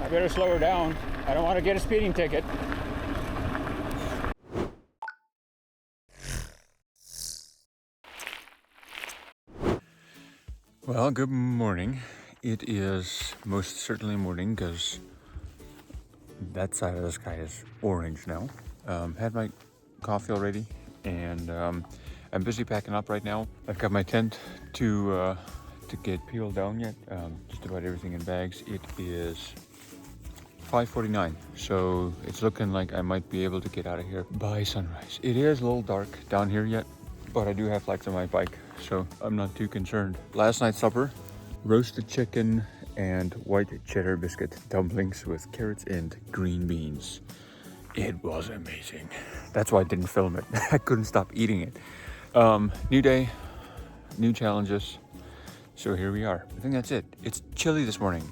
I better slow her down. I don't want to get a speeding ticket. Well, good morning. It is most certainly morning because that side of the sky is orange now. Had my coffee already, and I'm busy packing up right now. I've got my tent to get peeled down yet. Just about everything in bags. It is 5:49, so it's looking like I might be able to get out of here by sunrise. It is a little dark down here yet, but I do have lights on my bike, so I'm not too concerned. Last night's supper, roasted chicken and white cheddar biscuit dumplings with carrots and green beans. It was amazing. That's why I didn't film it. I couldn't stop eating it. New day, new challenges. So here we are. I think that's it. It's chilly this morning.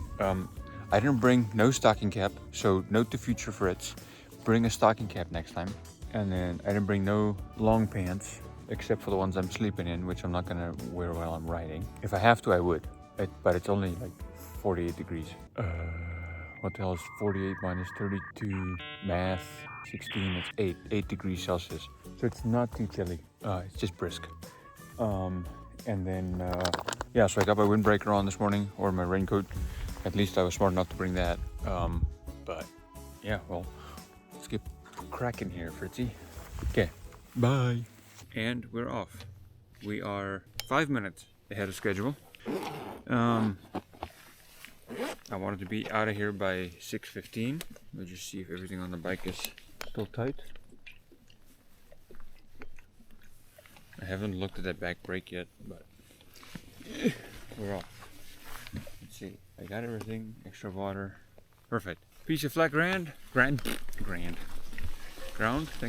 I didn't bring no stocking cap, so note to future Fritz, bring a stocking cap next time. And then I didn't bring no long pants, except for the ones I'm sleeping in, which I'm not gonna wear while I'm riding. If I have to, I would, but it's only like 48 degrees. What the hell is 48 minus 32? Math, 16, it's 8 degrees Celsius. So it's not too chilly, it's just brisk. And then, yeah, so I got my windbreaker on this morning, or my raincoat. At least I was smart enough to bring that. But yeah, well, let's get cracking here, Fritzy. Okay, bye. And we're off. We are 5 minutes ahead of schedule. I wanted to be out of here by 6:15. We'll just see if everything on the bike is still tight. I haven't looked at that back brake yet, but we're off. Let's see. I got everything. Extra water. Perfect. Piece of flat ground. Ground. Thank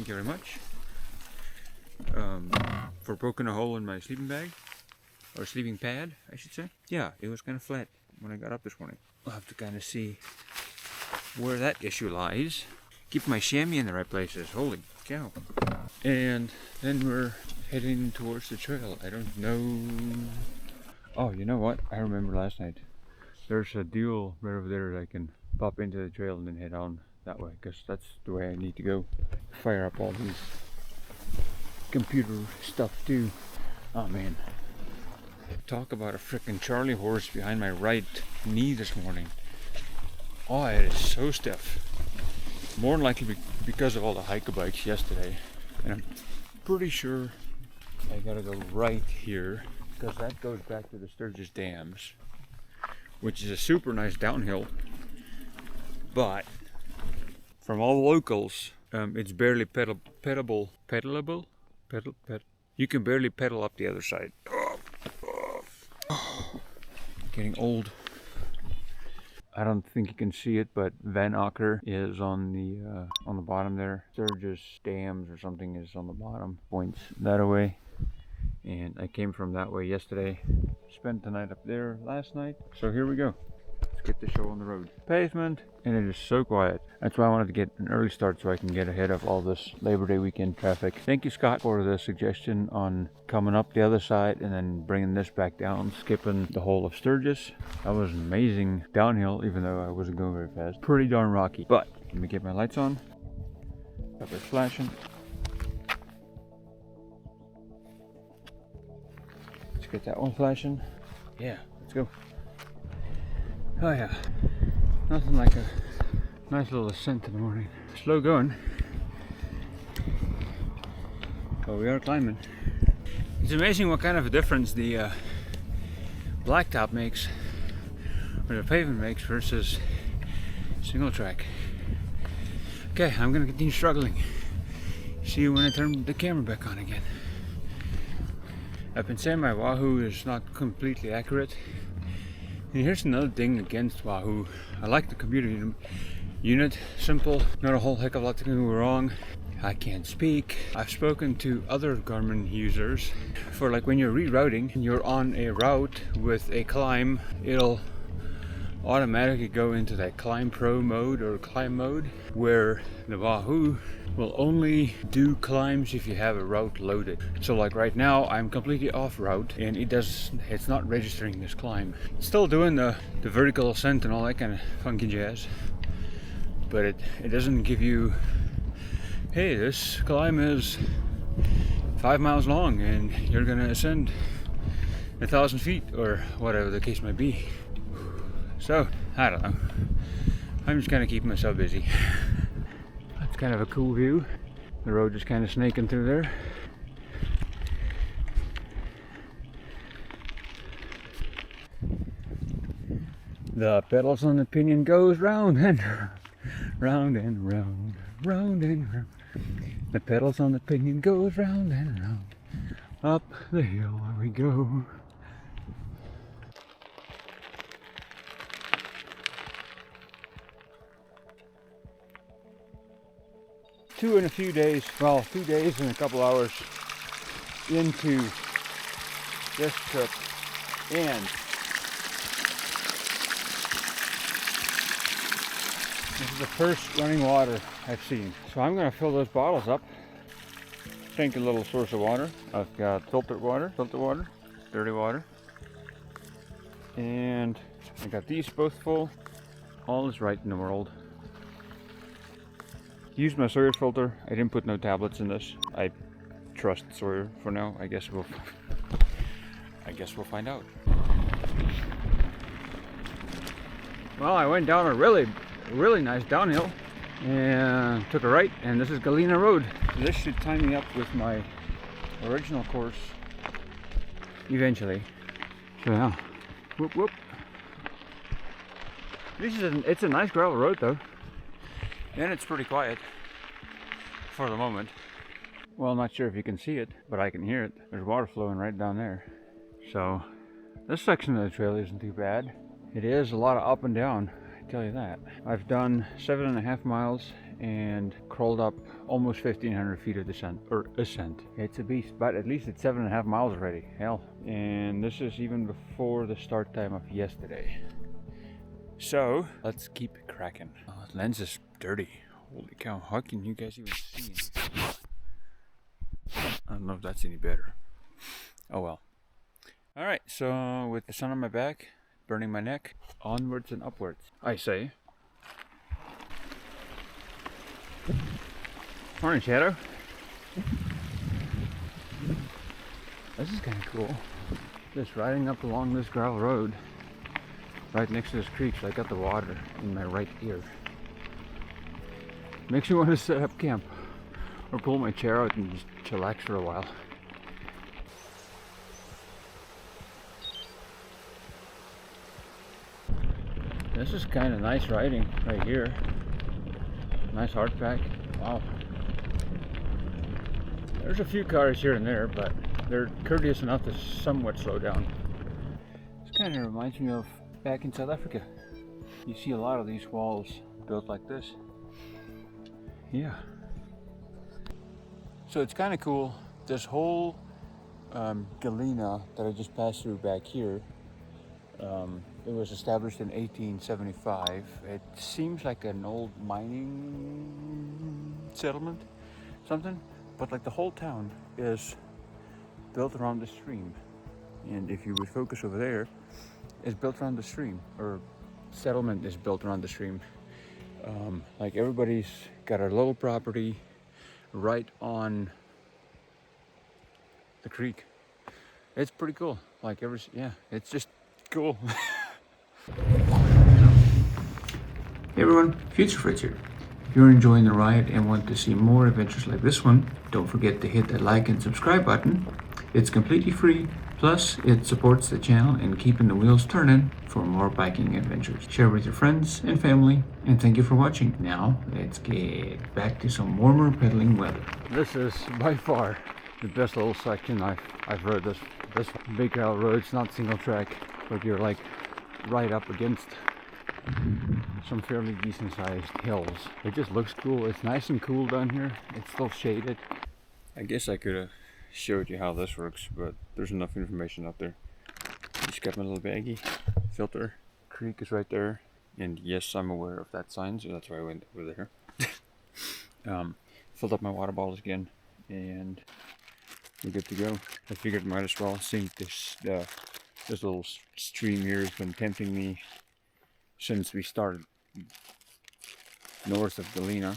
you very much. For poking a hole in my sleeping bag. Or sleeping pad, I should say. Yeah, it was kind of flat when I got up this morning. I'll have to kind of see where that issue lies. Keep my chamois in the right places. Holy cow. And then we're heading towards the trail. I don't know. Oh, you know what? I remember last night. There's a deal right over there that I can pop into the trail and then head on that way, because that's the way I need to go. Fire up all these computer stuff too. Oh man. Talk about a frickin' Charlie horse behind my right knee this morning. Oh, it is so stiff. More than likely because of all the hiker bikes yesterday. And I'm pretty sure I gotta go right here, because that goes back to the Sturgis Dams, which is a super nice downhill. But from all the locals, it's barely pedalable. You can barely pedal up the other side. Getting old. I don't think you can see it, but Van Akker is on the bottom there. Sturgis Dams or something is on the bottom. Points that away. And I came from that way yesterday. Spent the night up there last night. So here we go. Let's get the show on the road. Pavement, and it is so quiet. That's why I wanted to get an early start so I can get ahead of all this Labor Day weekend traffic. Thank you, Scott, for the suggestion on coming up the other side and then bringing this back down, skipping the whole of Sturgis. That was an amazing downhill, even though I wasn't going very fast. Pretty darn rocky. But let me get my lights on. Got this flashing. Let's get that one flashing. Yeah, let's go. Oh yeah, nothing like a nice little ascent in the morning. Slow going, but we are climbing. It's amazing what kind of a difference the blacktop makes, or the pavement makes, versus single track. Okay, I'm gonna continue struggling. See you when I turn the camera back on again. I've been saying my Wahoo is not completely accurate. And here's another thing against Wahoo. I like the computer unit, simple, not a whole heck of a lot to go wrong. I can't speak. I've spoken to other Garmin users for like when you're rerouting and you're on a route with a climb, it'll automatically go into that climb pro mode or climb mode, where the Wahoo will only do climbs if you have a route loaded. So like right now I'm completely off route and it's not registering this climb. It's still doing the vertical ascent and all that kind of funky jazz, but it doesn't give you, hey, this climb is 5 miles long and you're gonna ascend 1,000 feet or whatever the case might be. So I don't know, I'm just kind of keeping myself busy. That's kind of a cool view. The road just kind of snaking through there. The pedals on the pinion goes round and round and round, round and round. The pedals on the pinion goes round and round. Up the hill we go. Two and a few days, well, 2 days and a couple hours into this trip, and this is the first running water I've seen. So I'm going to fill those bottles up. Tank a little source of water. I've got filtered water, dirty water. And I got these both full. All is right in the world. Used my Sawyer filter. I didn't put no tablets in this. I trust Sawyer for now. I guess we'll find out. Well, I went down a really nice downhill and took a right, and this is Galena Road. This should tie me up with my original course eventually. So yeah, whoop whoop. It's a nice gravel road though, and it's pretty quiet for the moment. Well, I'm not sure if you can see it, but I can hear it. There's water flowing right down there. So this section of the trail isn't too bad. It is a lot of up and down, I tell you that. I've done 7.5 miles and crawled up almost 1,500 feet of ascent. It's a beast, but at least it's 7.5 miles already. Hell, and this is even before the start time of yesterday. So let's keep cracking. Oh, the lens is dirty. Holy cow! How can you guys even see it? I don't know if that's any better. Oh well. All right. So with the sun on my back, burning my neck, onwards and upwards, I say. Morning, Shadow. This is kind of cool. Just riding up along this gravel road, right next to this creek, so I got the water in my right ear. Makes me want to set up camp, or pull my chair out and just chillax for a while. This is kind of nice riding right here. Nice hardpack. Wow. There's a few cars here and there, but they're courteous enough to somewhat slow down. This kind of reminds me of back in South Africa. You see a lot of these walls built like this. Yeah. So it's kind of cool. This whole Galena that I just passed through back here, it was established in 1875. It seems like an old mining settlement, something, but like the whole town is built around the stream. And if you would focus over there, it's built around the stream, or settlement is built around the stream. Like everybody's got a little property right on the creek. It's pretty cool. Like yeah, it's just cool. Hey everyone, Future Fritz here. If you're enjoying the ride and want to see more adventures like this one, don't forget to hit that like and subscribe button. It's completely free, plus it supports the channel and keeping the wheels turning for more biking adventures. Share with your friends and family, and thank you for watching. Now, let's get back to some warmer pedaling weather. This is by far the best little section I've rode. This big gravel road. It's not single track, but you're like right up against some fairly decent sized hills. It just looks cool. It's nice and cool down here. It's still shaded. I guess I could have showed you how this works, but there's enough information out there. Just got my little baggie filter. Creek is right there, and yes, I'm aware of that sign, so that's why I went over there. Filled up my water bottles again, and we're good to go. I figured might as well sink this little stream here has been tempting me since we started. north of Galena.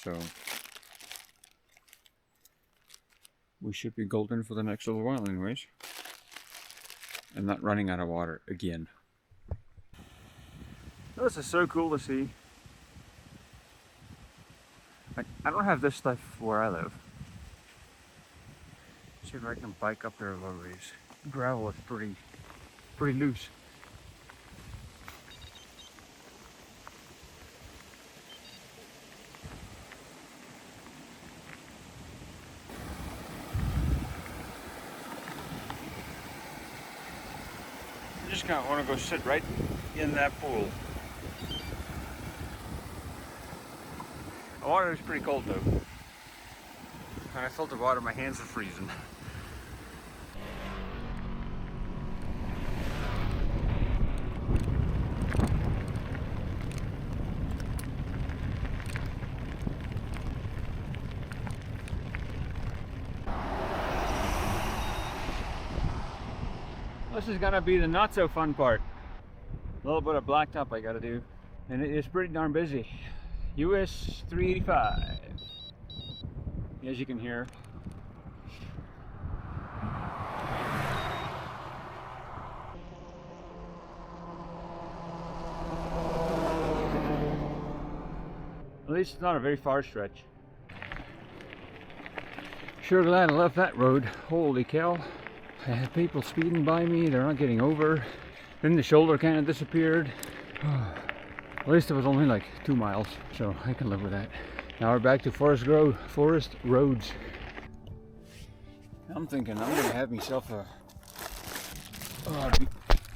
So we should be golden for the next little while anyways. I'm not running out of water again. This is so cool to see. I don't have this stuff where I live. See if I can bike up there a little ways. Gravel is pretty loose. I just kind of want to go sit right in that pool. The water is pretty cold though. When I filter water, my hands are freezing. This is gonna be the not so fun part. A little bit of blacktop I gotta do. And it is pretty darn busy. US 385. As you can hear. At least it's not a very far stretch. Sure glad I left that road. Holy cow. I had people speeding by me, they're not getting over. Then the shoulder kind of disappeared. At least it was only like 2 miles, so I can live with that. Now we're back to Forest Roads. I'm thinking I'm gonna have myself a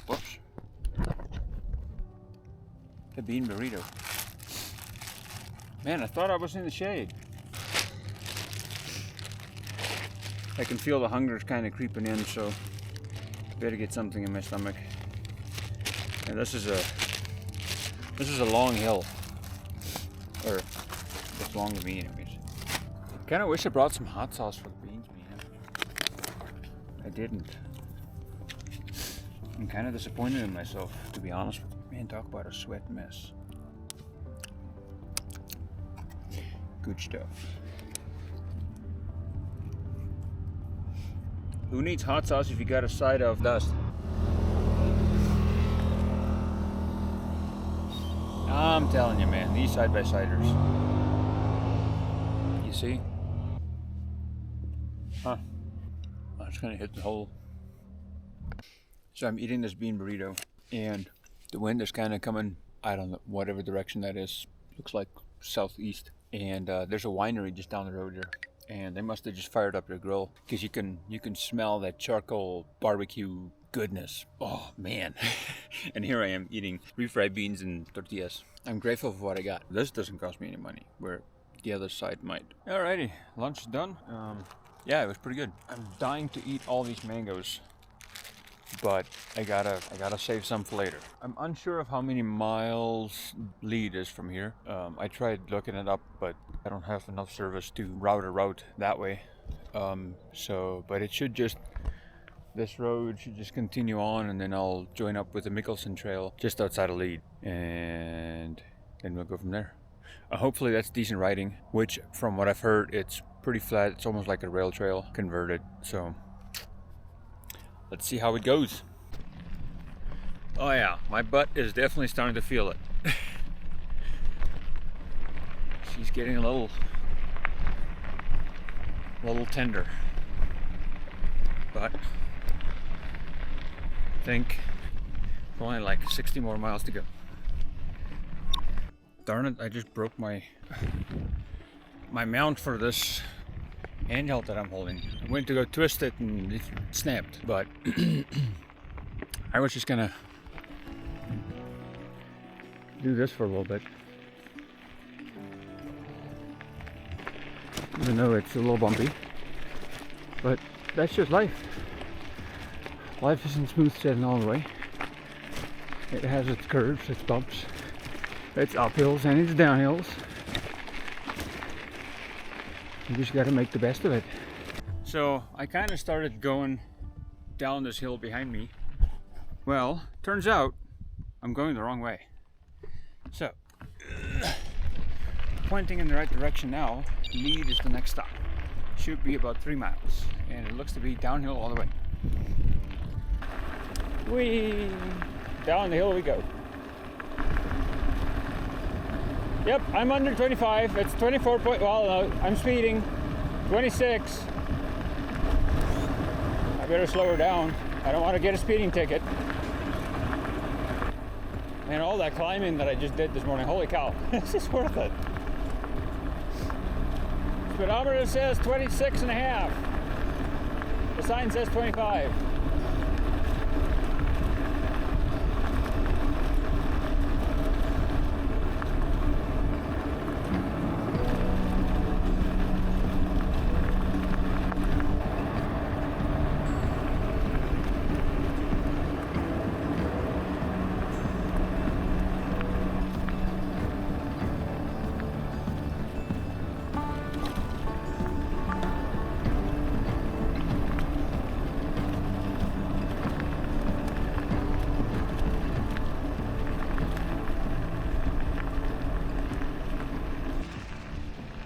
whoops, a bean burrito. Man, I thought I was in the shade. I can feel the hunger's kind of creeping in, so I better get something in my stomach. And this is a long hill, or it's long to me anyways. Kind of wish I brought some hot sauce for the beans, man. I didn't. I'm kind of disappointed in myself, to be honest with you. Man, talk about a sweat mess. Good stuff. Who needs hot sauce if you got a side of dust? I'm telling you, man, these side-by-siders. You see? Huh. I'm just gonna hit the hole. So I'm eating this bean burrito, and the wind is kind of coming, I don't know, whatever direction that is. Looks like southeast. And there's a winery just down the road here. And they must have just fired up their grill, because you can smell that charcoal barbecue goodness. Oh man. And here I am eating refried beans and tortillas. I'm grateful for what I got. This doesn't cost me any money, where the other side might. Alrighty, lunch is done. Yeah, it was pretty good. I'm dying to eat all these mangoes, but I gotta save some for later. I'm unsure of how many miles lead is from here. I tried looking it up, but I don't have enough service to route a route that way. But it should just, this road should just continue on, and then I'll join up with the Mickelson Trail just outside of Lead, and then we'll go from there. Hopefully that's decent riding, which from what I've heard, it's pretty flat. It's almost like a rail trail converted. So let's see how it goes. Oh yeah, my butt is definitely starting to feel it. She's getting a little tender, but I think only like 60 more miles to go. Darn it, I just broke my mount for this handheld that I'm holding. I went to go twist it and it snapped, but I was just gonna do this for a little bit. Even though it's a little bumpy, but that's just life. Life isn't smooth sailing all the way. It has its curves, its bumps, its uphills and its downhills. You just got to make the best of it. So I kind of started going down this hill behind me. Well, turns out I'm going the wrong way. So pointing in the right direction now. Lead is the next stop. Should be about 3 miles, and it looks to be downhill all the way. Whee! Down the hill we go. Yep, I'm under 25. It's 24 point. Well, no, I'm speeding. 26. I better slow her down. I don't want to get a speeding ticket. And all that climbing that I just did this morning, holy cow, this is worth it. Speedometer says 26 and a half. The sign says 25.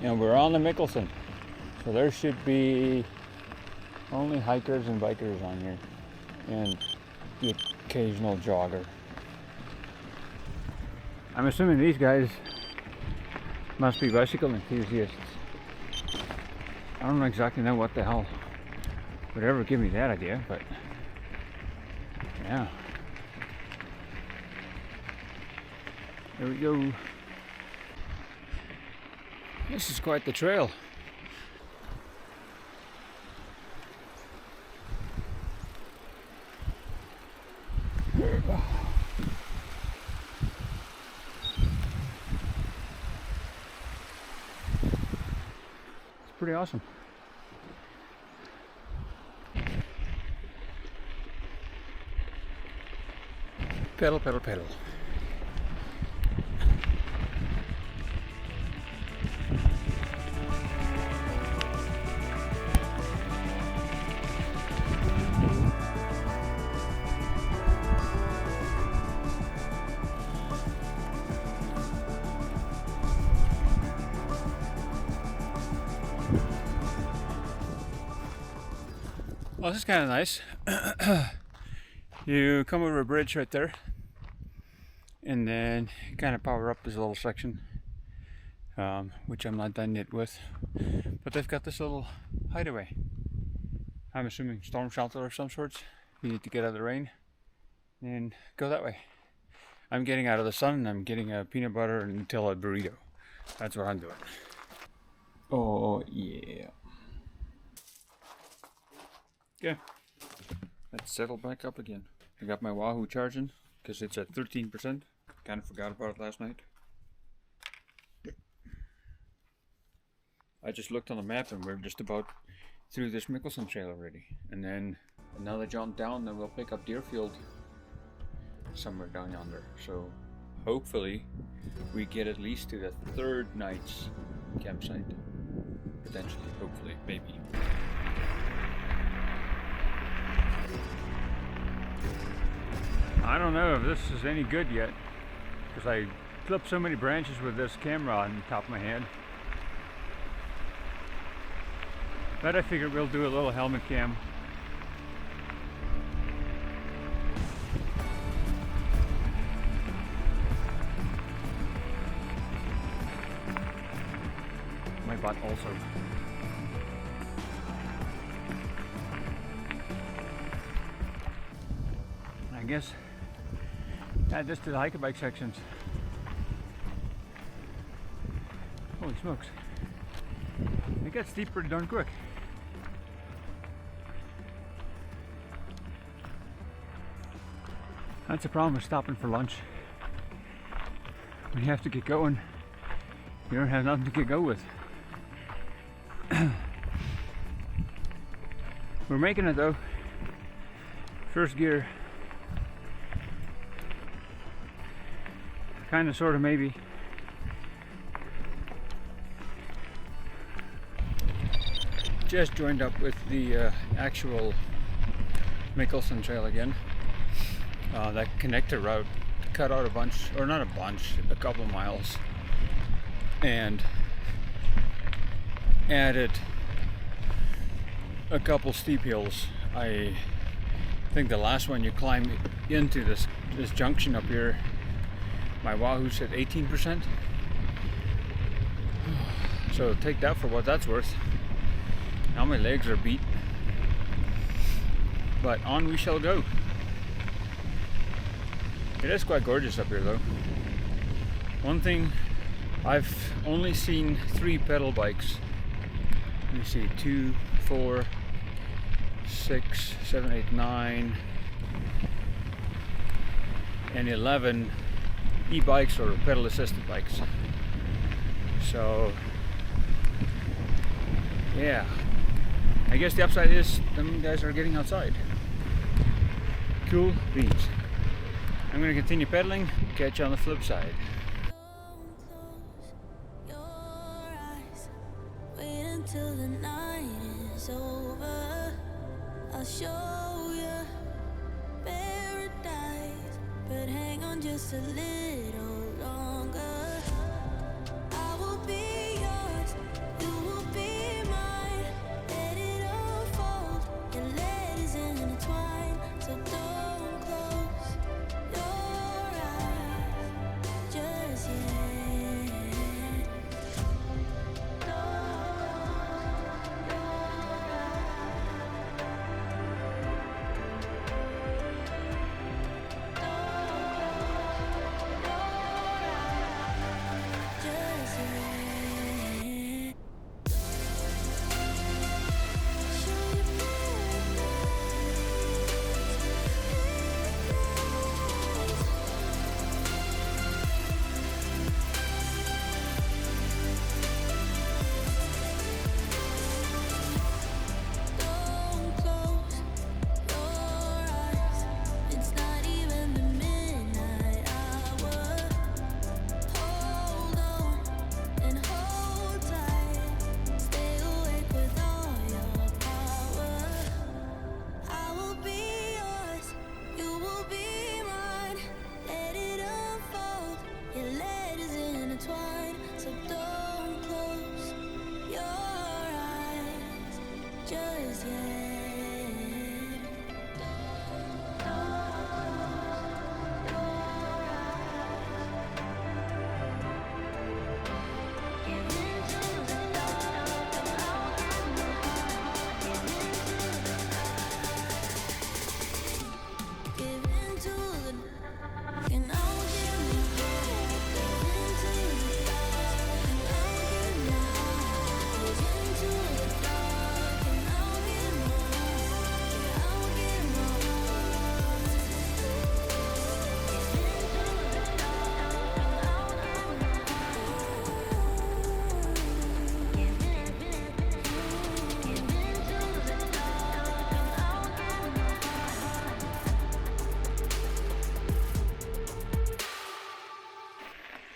And we're on the Mickelson, so there should be only hikers and bikers on here, and the occasional jogger. I'm assuming these guys must be bicycle enthusiasts. I don't exactly know what the hell would ever give me that idea, but yeah. There we go. This is quite the trail. It's pretty awesome. Pedal, pedal, pedal. Well, this is kind of nice. You come over a bridge right there, and then kind of power up this little section, which I'm not done yet with. But they've got this little hideaway. I'm assuming storm shelter of some sorts. You need to get out of the rain and go that way. I'm getting out of the sun, and I'm getting a peanut butter and Nutella burrito. That's what I'm doing. Oh yeah. Okay, let's settle back up again. I got my Wahoo charging because it's at 13%. Kind of forgot about it last night. I just looked on the map and we're just about through this Mickelson Trail already. And then another jaunt down, then we'll pick up Deerfield somewhere down yonder. So hopefully we get at least to the third night's campsite. Potentially, hopefully, maybe. I don't know if this is any good yet, because I clipped so many branches with this camera on top of my head. But I figured we'll do a little helmet cam. My butt also. I guess add this to the hike and bike sections. Holy smokes. It gets steep pretty darn quick. That's the problem with stopping for lunch. When you have to get going, you don't have nothing to get go with. We're making it though. First gear. Kind of, sort of, maybe. Just joined up with the actual Mickelson Trail again. That connector route cut out a bunch, or not a bunch, a couple miles. And added a couple steep hills. I think the last one you climb into this junction up here, my Wahoo said 18%. So take that for what that's worth. Now my legs are beat, but on we shall go. It is quite gorgeous up here though. One thing, I've only seen 3 pedal bikes. Let me see, 2, 4, 6, 7, 8, 9, and 11 e-bikes or pedal assisted bikes. So yeah, I guess the upside is them guys are getting outside. Cool beans. I'm gonna continue pedaling, catch you on the flip side. Till the night is over, I'll show you paradise, but hang on just a little longer. I will be yours, you will be mine. Let it unfold, your legs intertwine, so don't close your eyes just yet.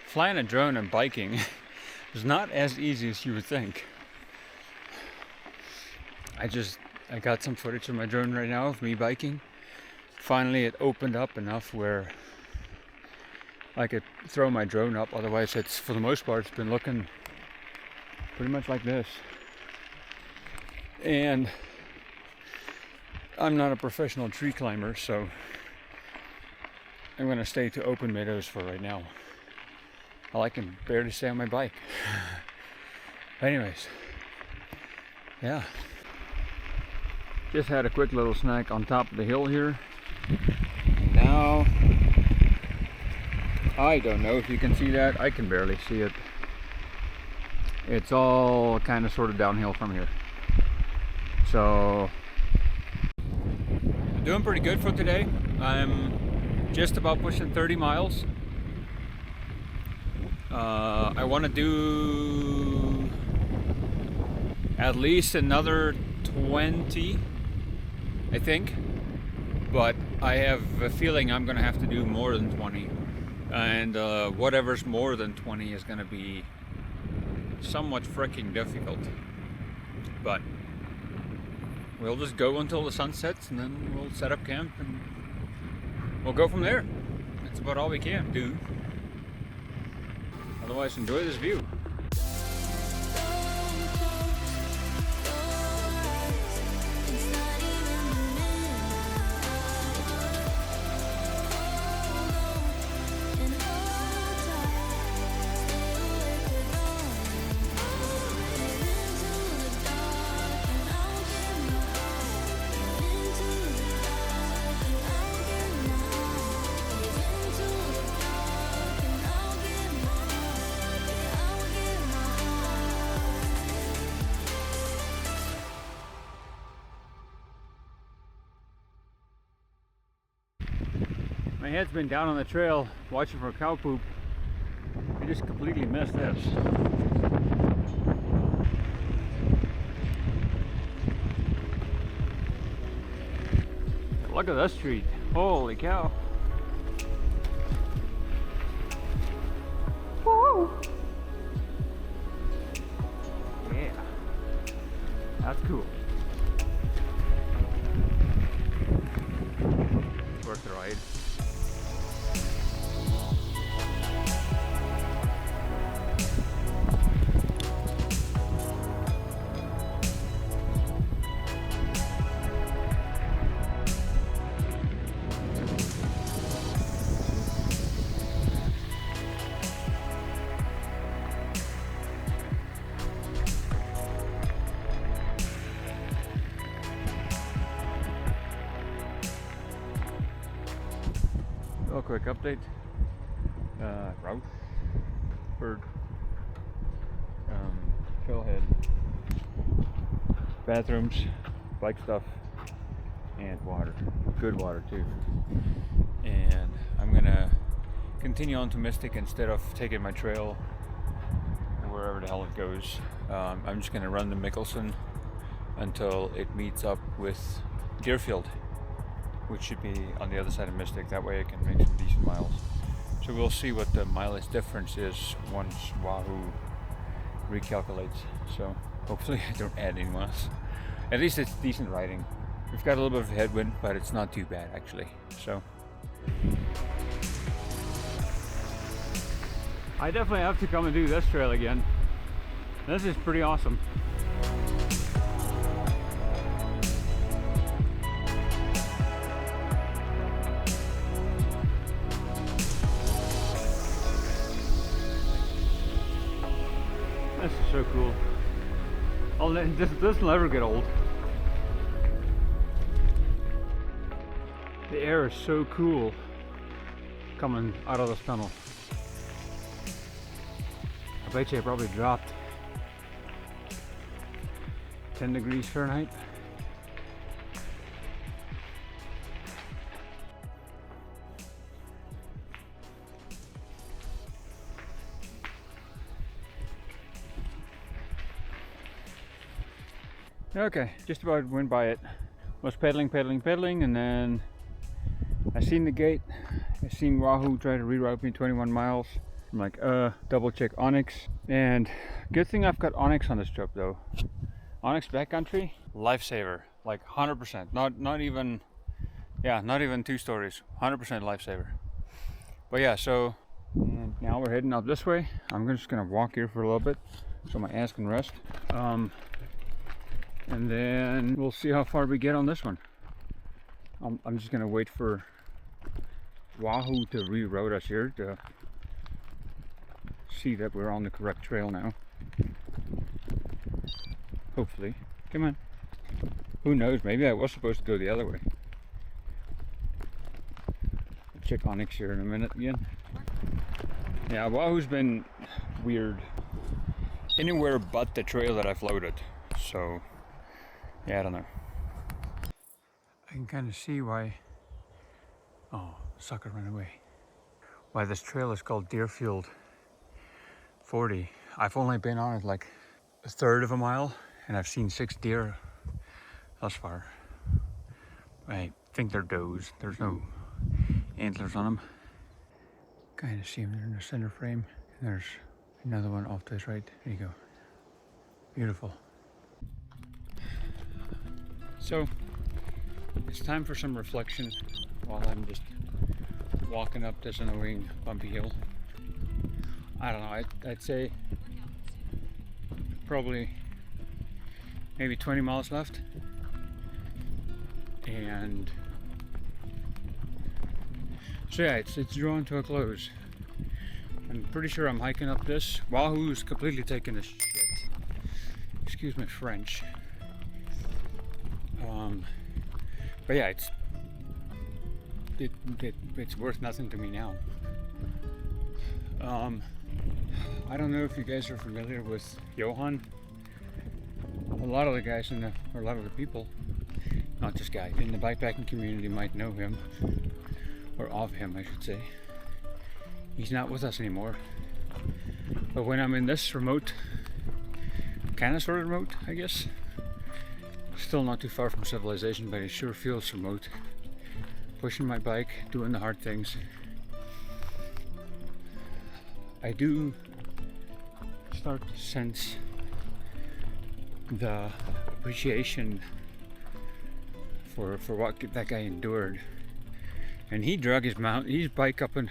Flying a drone and biking is not as easy as you would think. I got some footage of my drone right now of me biking. Finally it opened up enough where I could throw my drone up, otherwise it's, for the most part, it's been looking pretty much like this. And I'm not a professional tree climber, so I'm gonna stay to open meadows for right now. Well, I can barely stay on my bike. Anyways, yeah. Just had a quick little snack on top of the hill here. Now, I don't know if you can see that. I can barely see it. It's all kind of sort of downhill from here. So, doing pretty good for today. I'm just about pushing 30 miles. I want to do at least another 20, I think, but I have a feeling I'm going to have to do more than 20, and whatever's more than 20 is going to be somewhat freaking difficult, but we'll just go until the sun sets, and then we'll set up camp and we'll go from there. That's about all we can do. Otherwise, enjoy this view. head's been down on the trail watching for cow poop. I just completely missed this. Look at this street. Holy cow. Woo! Yeah. That's cool. Worth the ride. Real quick update. Rochford Trailhead. Bathrooms, bike stuff, and water. Good water too. And I'm gonna continue on to Mystic instead of taking my trail wherever the hell it goes. I'm just gonna run the Mickelson until it meets up with Deerfield, which should be on the other side of Mystic. That way I can make some decent miles. So we'll see what the mileage difference is once Wahoo recalculates. So hopefully I don't add any miles. At least it's decent riding. We've got a little bit of a headwind, but it's not too bad actually. So I definitely have to come and do this trail again. This is pretty awesome. This is so cool. This will never get old. The air is so cool coming out of this tunnel. I bet you I probably dropped 10 degrees Fahrenheit. Okay, just about went by it. Was pedaling, and then I seen the gate. I seen Wahoo try to reroute me 21 miles. I'm like, double check Onyx. And good thing I've got Onyx on this trip though. Onyx Backcountry, lifesaver, like 100%. Not even 2 stories. 100% lifesaver. But yeah, so and now we're heading up this way. I'm just gonna walk here for a little bit so my ass can rest. And then we'll see how far we get on this one. I'm just gonna wait for Wahoo to reroute us here to see that we're on the correct trail now. Hopefully. Come on. Who knows? Maybe I was supposed to go the other way. I'll check Onyx here in a minute again. Yeah, Wahoo's been weird anywhere but the trail that I floated. So yeah, I don't know. I can kind of see why. Oh, sucker ran away. Why this trail is called Deerfield 40. I've only been on it like a third of a mile, and I've seen 6 deer thus far. I think they're does. There's no antlers on them. Kind of see them. They're in the center frame. And there's another one off to his right. There you go. Beautiful. So it's time for some reflection while I'm just walking up this annoying bumpy hill. I don't know, I'd say probably maybe 20 miles left, and so yeah, it's drawing to a close. I'm pretty sure I'm hiking up this. Wahoo's completely taking a shit. Excuse my French. But yeah, it's worth nothing to me now. I don't know if you guys are familiar with Johan. A lot of the guys or a lot of the people, not just guys, in the bikepacking community might know him or of him, I should say. He's not with us anymore. But when I'm in this remote, kind of sort of remote, I guess. Still not too far from civilization, but it sure feels remote. Pushing my bike, doing the hard things. I do start to sense the appreciation for what that guy endured. And he drug his bike up and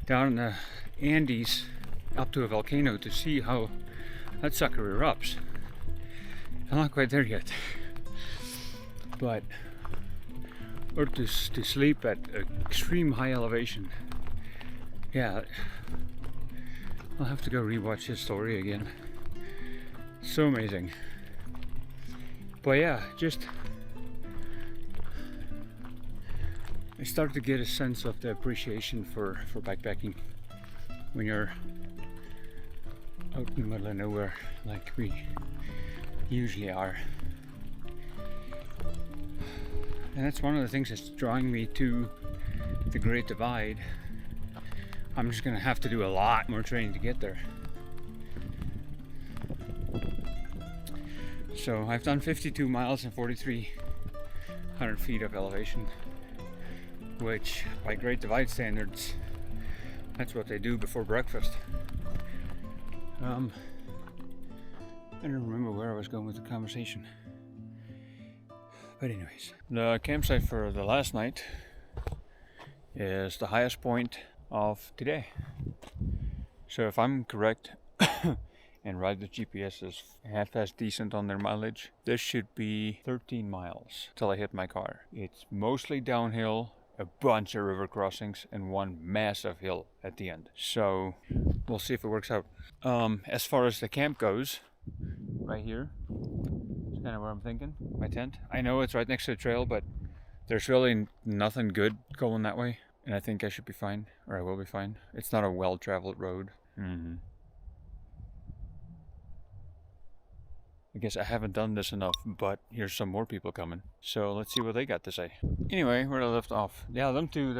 down in the Andes up to a volcano to see how that sucker erupts. I'm not quite there yet, but or to sleep at extreme high elevation. Yeah, I'll have to go rewatch his story again. So amazing. But yeah, just I start to get a sense of the appreciation for bikepacking when you're out in the middle of nowhere like we usually are. And that's one of the things that's drawing me to the Great Divide. I'm just gonna have to do a lot more training to get there. So I've done 52 miles and 4,300 feet of elevation, which by Great Divide standards, that's what they do before breakfast. I don't remember where I was going with the conversation. But anyways, the campsite for the last night is the highest point of today. So if I'm correct, and ride the GPS is half as decent on their mileage, this should be 13 miles till I hit my car. It's mostly downhill, a bunch of river crossings, and one massive hill at the end. So we'll see if it works out. As far as the camp goes, right here, it's kind of where I'm thinking, my tent. I know it's right next to the trail, but there's really nothing good going that way. And I think I should be fine, or I will be fine. It's not a well-traveled road. I guess I haven't done this enough, but here's some more people coming. So let's see what they got to say. Anyway, where I left off. Yeah, them two,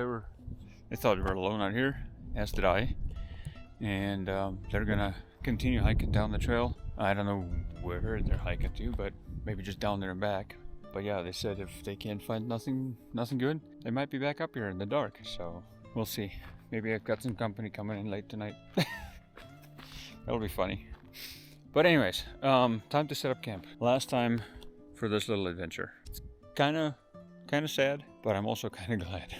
they thought they were alone out here, as did I. And they're gonna continue hiking down the trail. I don't know where they're hiking to, but maybe just down there and back. But yeah, they said if they can't find nothing good, they might be back up here in the dark. So we'll see. Maybe I've got some company coming in late tonight. That'll be funny. But anyways, time to set up camp. Last time for this little adventure. It's kind of sad, but I'm also kind of glad.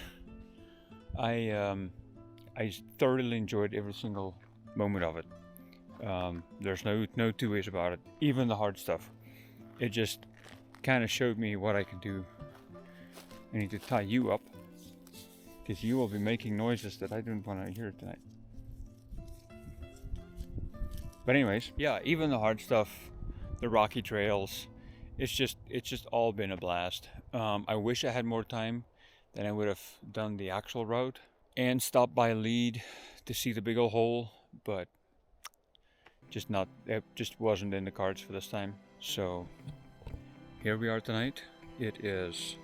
I thoroughly enjoyed every single moment of it. There's no two ways about it. Even the hard stuff. It just kind of showed me what I could do. I need to tie you up, because you will be making noises that I don't want to hear tonight. But anyways, yeah, even the hard stuff, the rocky trails, it's just all been a blast. I wish I had more time, then I would have done the actual route and stopped by Lead to see the big old hole, but it just wasn't in the cards for this time. So here we are tonight. It is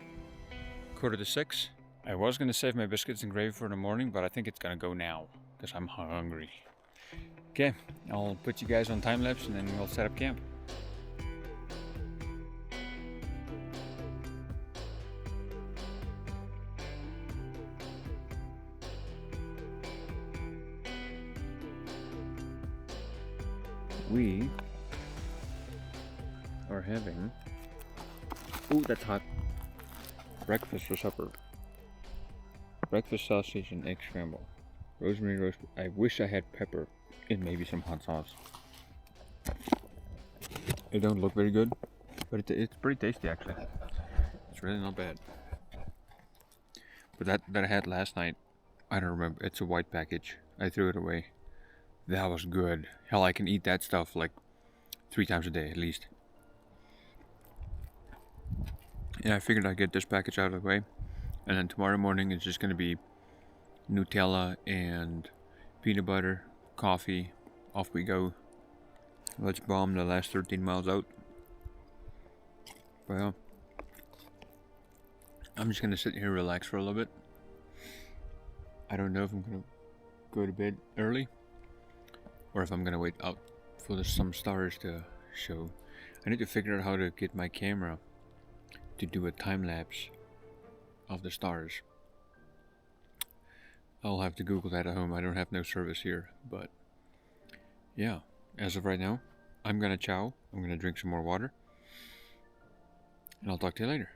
5:45. I was going to save my biscuits and gravy for the morning, but I think it's going to go now because I'm hungry. Okay, I'll put you guys on time lapse and then we'll set up camp. We are having, ooh, that's hot, breakfast for supper. Breakfast sausage and egg scramble. Rosemary roast. I wish I had pepper and maybe some hot sauce. It don't look very good, but it's pretty tasty actually. It's really not bad. But that I had last night, I don't remember. It's a white package. I threw it away. That was good. Hell, I can eat that stuff like 3 times a day at least. Yeah, I figured I'd get this package out of the way. And then tomorrow morning it's just going to be Nutella and peanut butter, coffee. Off we go. Let's bomb the last 13 miles out. Well, I'm just going to sit here and relax for a little bit. I don't know if I'm gonna go to bed early or if I'm gonna wait out for some stars to show. I need to figure out how to get my camera to do a time lapse of the stars. I'll have to Google that at home. I don't have no service here, but yeah, as of right now, I'm gonna chow. I'm gonna drink some more water, and I'll talk to you later.